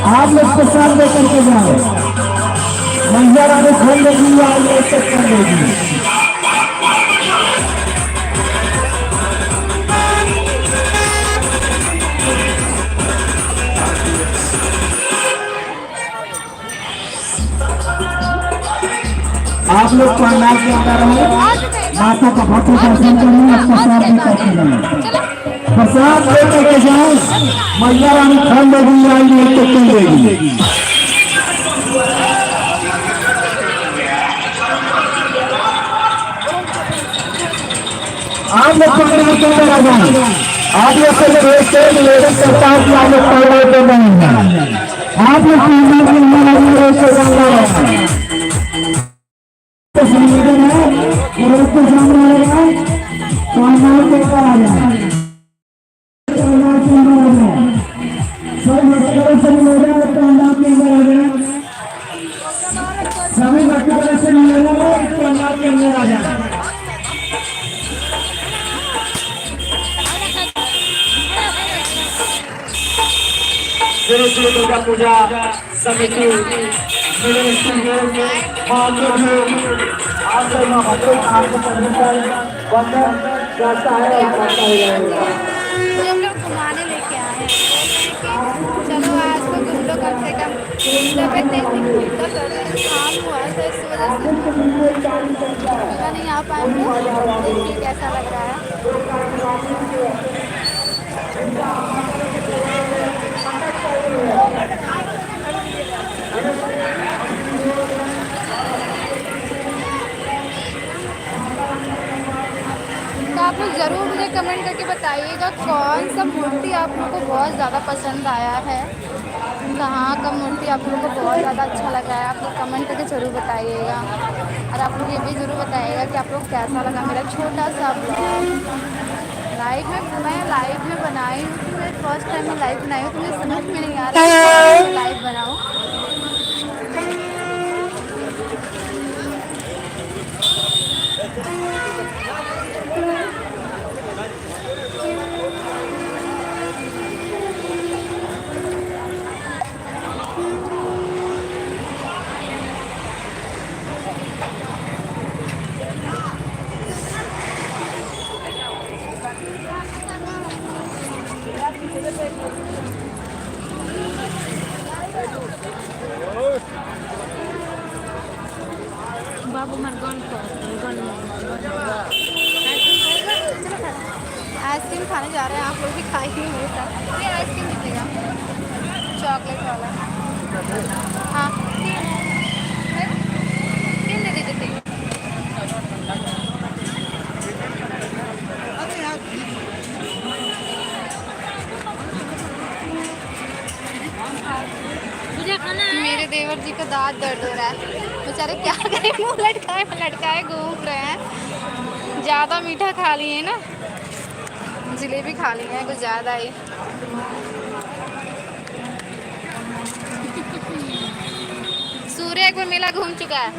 आप लोग प्रसाद लेकर के जाओ। मैया रानी खोल देगी या ये चेक कर देगी। आप लोग पंडाल के अंदर रहो, माता का भक्ति दर्शन करें, प्रसाद भी करके जाए। प्रसाद लेकर के जाओ। मैया रानी खोल देगी या ये चेक कर देगी। आप लोग पंडाल के अंदर आ जाए। आप लोग से रिक्वेस्ट है, निवेदन करता हूँ कि आप लोग पंडाल के अंदर हैं। आप लोग पंडाल के अंदर निवेदन है, निवेदन है रोड के सामने आ जाए, पंडाल के अंदर आ जाए। पंडाल के अंदर आ जाए, सब भक्तों से निवेदन है, पंडाल के अंदर आ जाए। सभी भक्तों से निवेदन है, पंडाल के अंदर आ जाए। श्री दुर्गा पूजा समिति घुमाने लेके आए हैं। चलो आज तो घूम लो कम से कम। तबियत नहीं काम हुआ है तो इस वजह से पता नहीं आ पाएंगे। देखिए कैसा लग रहा है। तो आप लोग ज़रूर मुझे कमेंट करके बताइएगा कौन सा मूर्ति आप लोगों को बहुत ज़्यादा पसंद आया है, कहाँ का मूर्ति आप लोगों को बहुत ज़्यादा अच्छा लगा है। आप लोग कमेंट करके ज़रूर बताइएगा। और आप लोग ये भी ज़रूर बताइएगा कि आप लोग कैसा लगा मेरा छोटा सा ब्लॉग। लाइव में मैं लाइव में बनाई हूँ, मैं फर्स्ट टाइम में लाइव बनाई हूँ, तो मुझे समझ में नहीं आ रहा है कि लाइव बनाऊँ। बाबू आइसक्रीम खाने जा रहे हैं। आप लोग भी खाइए मेरे साथ। ये आइसक्रीम दीजिएगा, चॉकलेट वाला। हाँ तीन दे दीजिए। मेरे देवर जी का दांत दर्द हो रहा है, बेचारे क्या करें, मुँह लटकाए घूम रहे हैं। ज़्यादा मीठा खा लिए ना, जलेबी खा ली है कुछ ज़्यादा ही। सूर्य एक बार मेला घूम चुका है।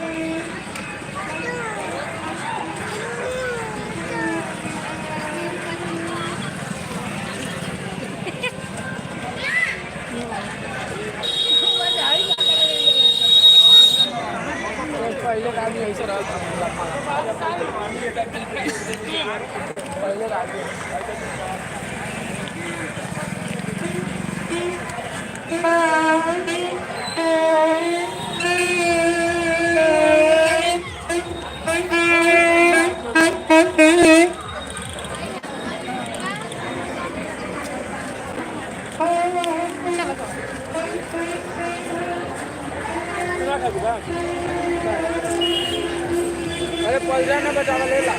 अरे पैसा ना बचा ले ला।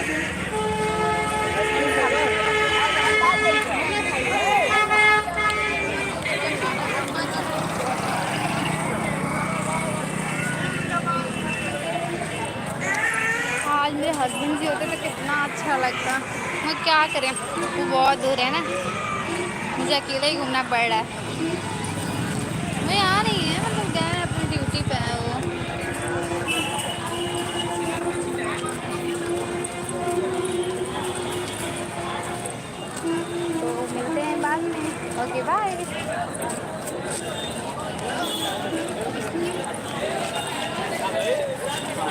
आज मेरे हस्बैंड जी होते तो कितना अच्छा लगता। मैं क्या करें, वो बहुत दूर है ना, मुझे अकेले ही घूमना पड़ रहा है।